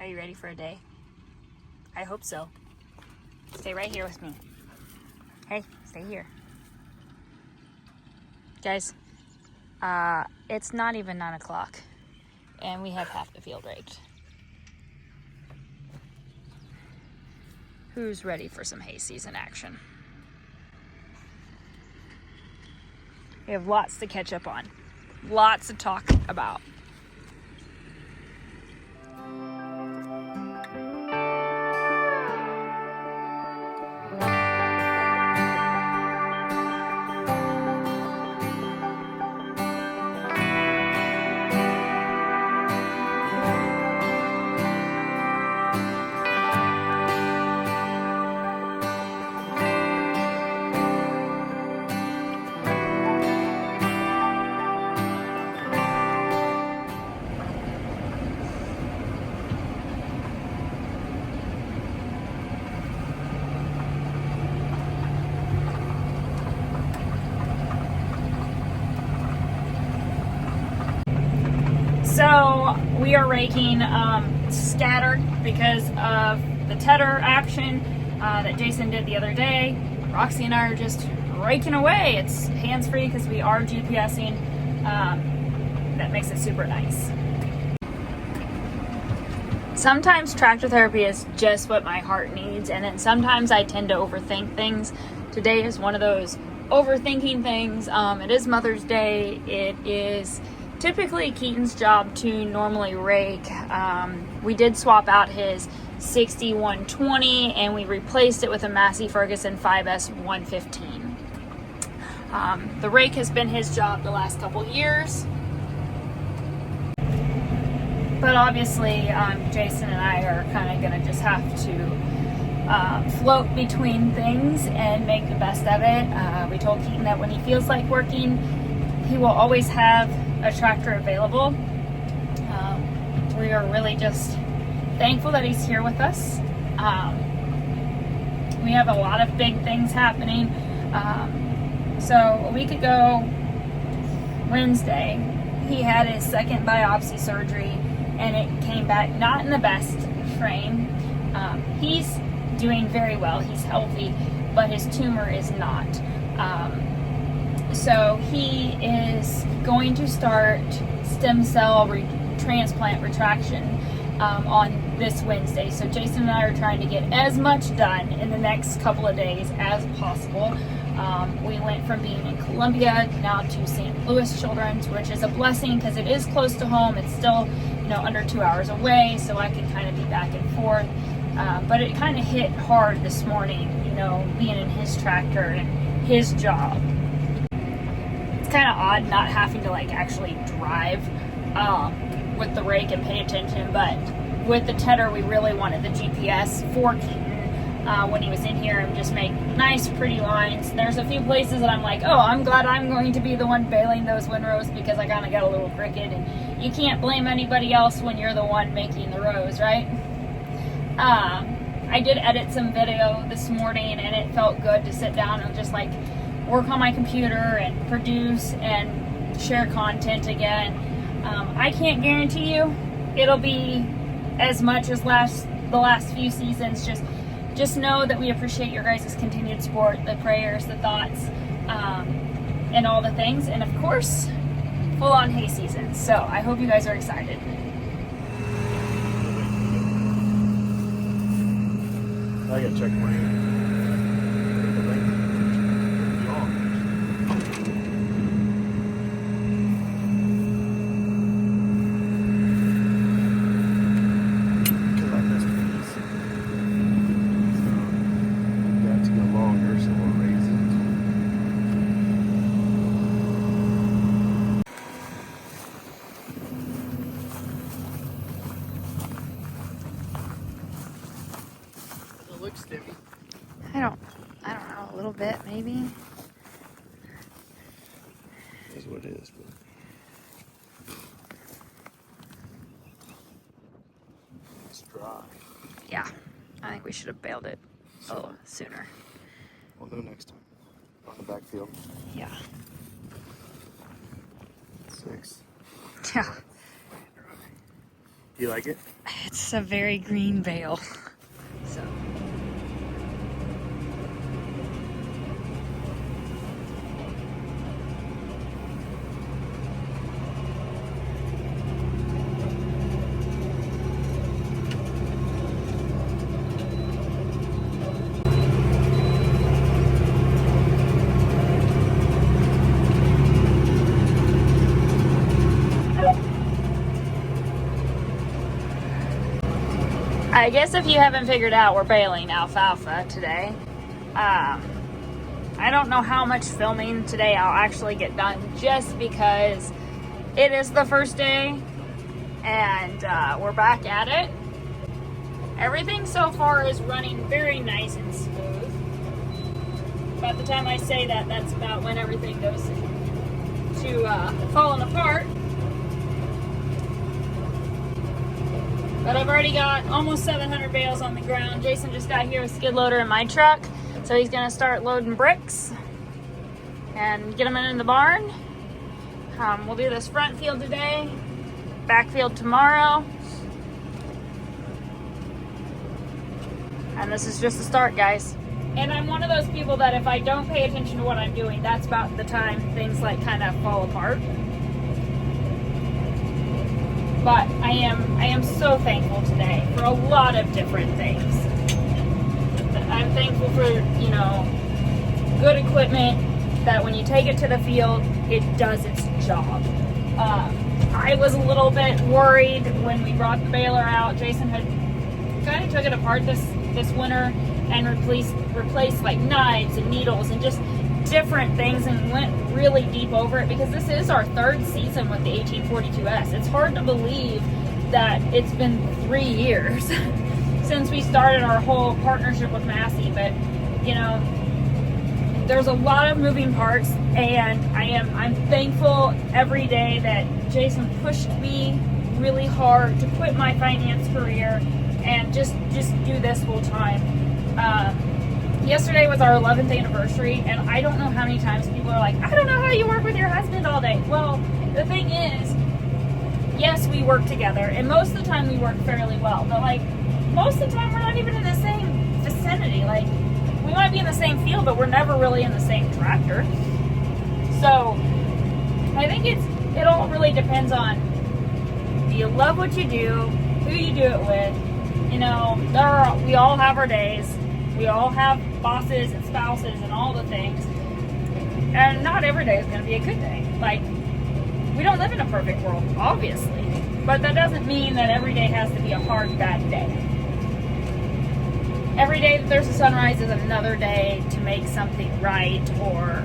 Are you ready for a day? I hope so. Stay right here with me. Hey, stay here. Guys, it's not even 9 o'clock and we have half the field raked. Who's ready for some hay season action? We have lots to catch up on. Lots to talk about. So we are raking scattered because of the tedder action that Jason did the other day. Roxy and I are just raking away. It's hands-free because we are GPSing. That makes it super nice. Sometimes tractor therapy is just what my heart needs, and then sometimes I tend to overthink things. Today is one of those overthinking things. It is Mother's Day. It is typically Keaton's job to normally rake. We did swap out his 6120 and we replaced it with a Massey Ferguson 5S 115. The rake has been his job the last couple years, but obviously Jason and I are kind of gonna just have to float between things and make the best of it. We told Keaton that when he feels like working, he will always have a tractor available. We are really just thankful that he's here with us. We have a lot of big things happening. So a week ago, Wednesday, he had his second biopsy surgery and it came back not in the best frame. He's doing very well, he's healthy, but his tumor is not. So he is going to start stem cell transplant retraction on this Wednesday. So Jason and I are trying to get as much done in the next couple of days as possible. We went from being in Columbia now to St. Louis Children's, which is a blessing because it is close to home. It's still, under 2 hours away, so I can kind of be back and forth. But it kind of hit hard this morning, being in his tractor and his job. It's kind of odd not having to actually drive with the rake and pay attention, but with the tedder we really wanted the GPS for Keaton when he was in here and just make nice pretty lines. There's a few places that I'm like, oh, I'm glad I'm going to be the one baling those windrows because I kind of got a little crooked, and you can't blame anybody else when you're the one making the rows, right? I did edit some video this morning and it felt good to sit down and just work on my computer and produce and share content again. I can't guarantee you it'll be as much as the last few seasons. Just know that we appreciate your guys' continued support, the prayers, the thoughts, and all the things, and of course full on hay season. So I hope you guys are excited. I gotta check my I don't know, a little bit maybe. That's what it is, but it's dry. Yeah, I think we should have baled it a little sooner. We'll do next time. On the backfield. Yeah. 6. Yeah. You like it? It's a very green bale. So. I guess if you haven't figured out, we're baling alfalfa today. I don't know how much filming today I'll actually get done, just because it is the first day and we're back at it. Everything so far is running very nice and smooth. By the time I say that, that's about when everything goes to falling apart. But I've already got almost 700 bales on the ground. Jason just got here with skid loader in my truck, so he's gonna start loading bricks and get them in the barn. We'll do this front field today, back field tomorrow. And this is just the start, guys. And I'm one of those people that if I don't pay attention to what I'm doing, that's about the time things like kind of fall apart. But I am so thankful today for a lot of different things. I'm thankful for, you know, good equipment that when you take it to the field, it does its job. I was a little bit worried when we brought the baler out. Jason had kind of took it apart this winter and replaced like knives and needles and just different things, and went really deep over it, because this is our third season with the 1842S. It's hard to believe that it's been 3 years since we started our whole partnership with Massey, but you know, there's a lot of moving parts, and I'm thankful every day that Jason pushed me really hard to quit my finance career and just do this full time. Yesterday was our 11th anniversary, and I don't know how many times people are like, I don't know how you work with your husband all day. Well, the thing is, yes, we work together, and most of the time we work fairly well, but like, most of the time we're not even in the same vicinity. Like, we might be in the same field, but we're never really in the same tractor. So, I think it all really depends on, do you love what you do, who you do it with. You know, we all have our days. We all have bosses and spouses and all the things. And not every day is going to be a good day. Like, we don't live in a perfect world, obviously. But that doesn't mean that every day has to be a hard, bad day. Every day that there's a sunrise is another day to make something right, or,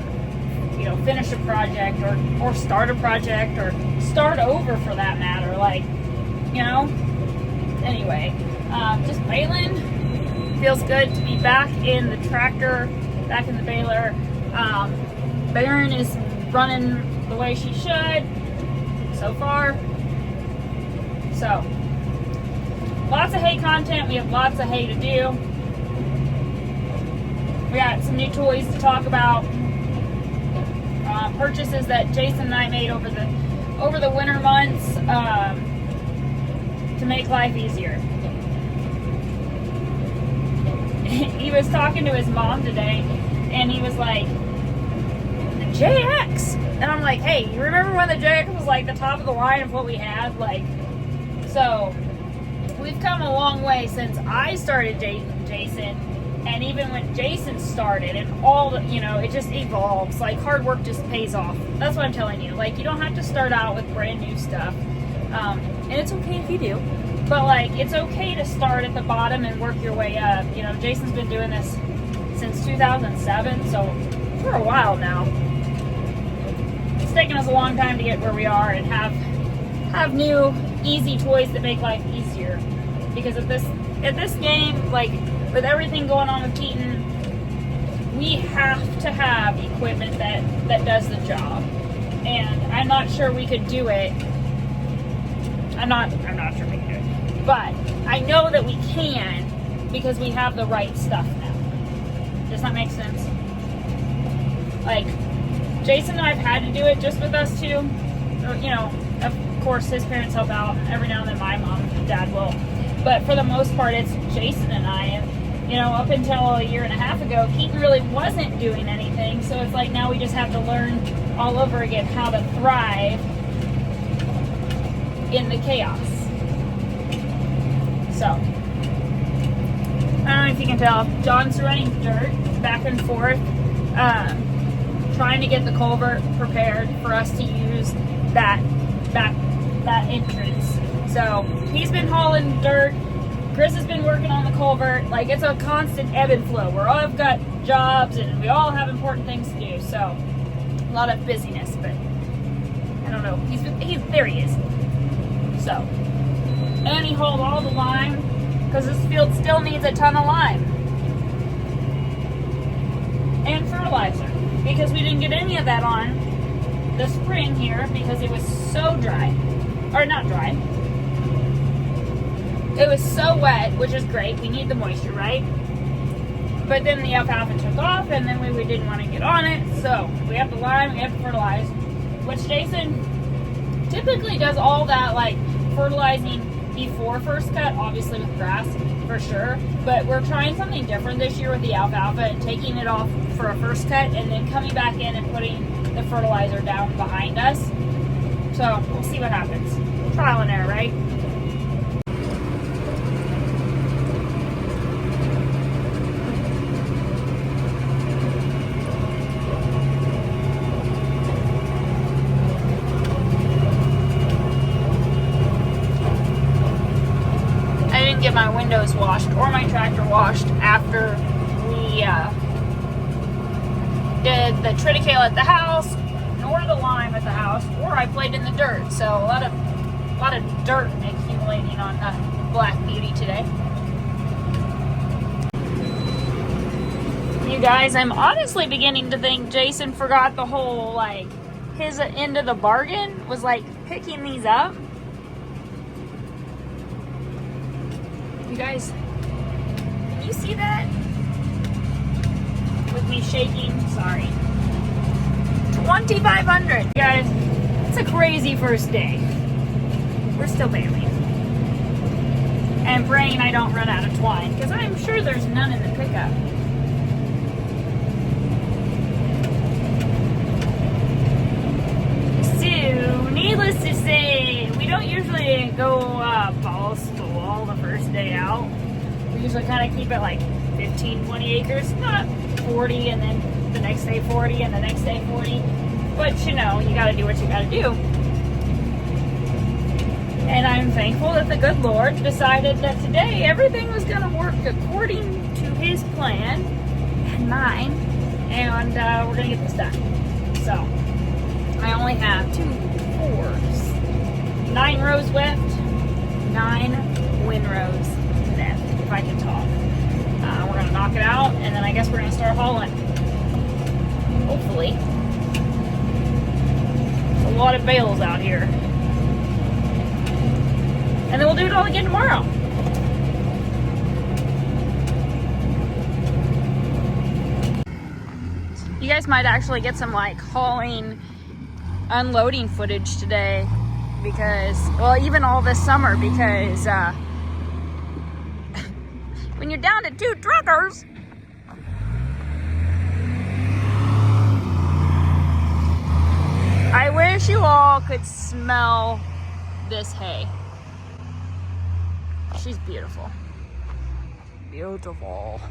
you know, finish a project, or start a project, or start over for that matter. Like, you know, anyway, just baling. Feels good to be back in the tractor, back in the baler. Baron is running the way she should so far. So, lots of hay content. We have lots of hay to do. We got some new toys to talk about. Purchases that Jason and I made over the winter months to make life easier. He was talking to his mom today, and he was like, the JX. And I'm like, hey, you remember when the JX was like the top of the line of what we had? Like, so we've come a long way since I started dating Jason, and even when Jason started, and all the, you know, it just evolves. Like, hard work just pays off. That's what I'm telling you. Like, you don't have to start out with brand new stuff, and it's okay if you do. But, like, it's okay to start at the bottom and work your way up. You know, Jason's been doing this since 2007, so for a while now. It's taken us a long time to get where we are and have new, easy toys that make life easier. Because at this game, like, with everything going on with Keaton, we have to have equipment that does the job. And I'm not sure we could do it. I'm not sure we can do it. But I know that we can, because we have the right stuff now. Does that make sense? Like, Jason and I've had to do it just with us two. You know, of course, his parents help out. Every now and then my mom and dad But for the most part, it's Jason and I. And, you know, up until a year and a half ago, Keaton really wasn't doing anything. So it's like now we just have to learn all over again how to thrive in the chaos. So, I don't know if you can tell, John's running dirt back and forth, trying to get the culvert prepared for us to use that entrance. So he's been hauling dirt. Chris has been working on the culvert. Like, it's a constant ebb and flow. We're all have got jobs and we all have important things to do. So a lot of busyness, but I don't know. There he is. So, and he hauled all the lime because this field still needs a ton of lime and fertilizer because we didn't get any of that on the spring here because it was so dry. Or not dry. It was so wet, which is great. We need the moisture, right? But then the alfalfa took off, and then we didn't want to get on it. So we have to lime, we have to fertilize, which Jason typically does all that, like fertilizing before first cut, obviously with grass for sure. But we're trying something different this year with the alfalfa and taking it off for a first cut, and then coming back in and putting the fertilizer down behind us. So we'll see what happens. Trial and error, right? I didn't get my windows washed or my tractor washed after we did the triticale at the house, nor the lime at the house, or I played in the dirt. So a lot of dirt accumulating on Black Beauty today. You guys, I'm honestly beginning to think Jason forgot the whole, like, his end of the bargain was like picking these up. You guys, can you see that? With me shaking, sorry. 2,500. Guys, it's a crazy first day. We're still bailing. And praying I don't run out of twine, because I'm sure there's none in the pickup. So, needless to say, we don't usually go balls to the wall the first day out. We usually kind of keep it like 15, 20 acres, not 40, and then the next day 40, and the next day 40. But you know, you gotta do what you gotta do. And I'm thankful that the good Lord decided that today everything was gonna work according to his plan and mine, and we're gonna get this done. So, I only have 9 rows left, 9 windrows left, if I can talk. We're gonna knock it out, and then I guess we're gonna start hauling. Hopefully. There's a lot of bales out here. And then we'll do it all again tomorrow. You guys might actually get some like hauling, unloading footage today because, well, even all this summer, because when you're down to 2 truckers, I wish you all could smell this hay. She's beautiful. Beautiful.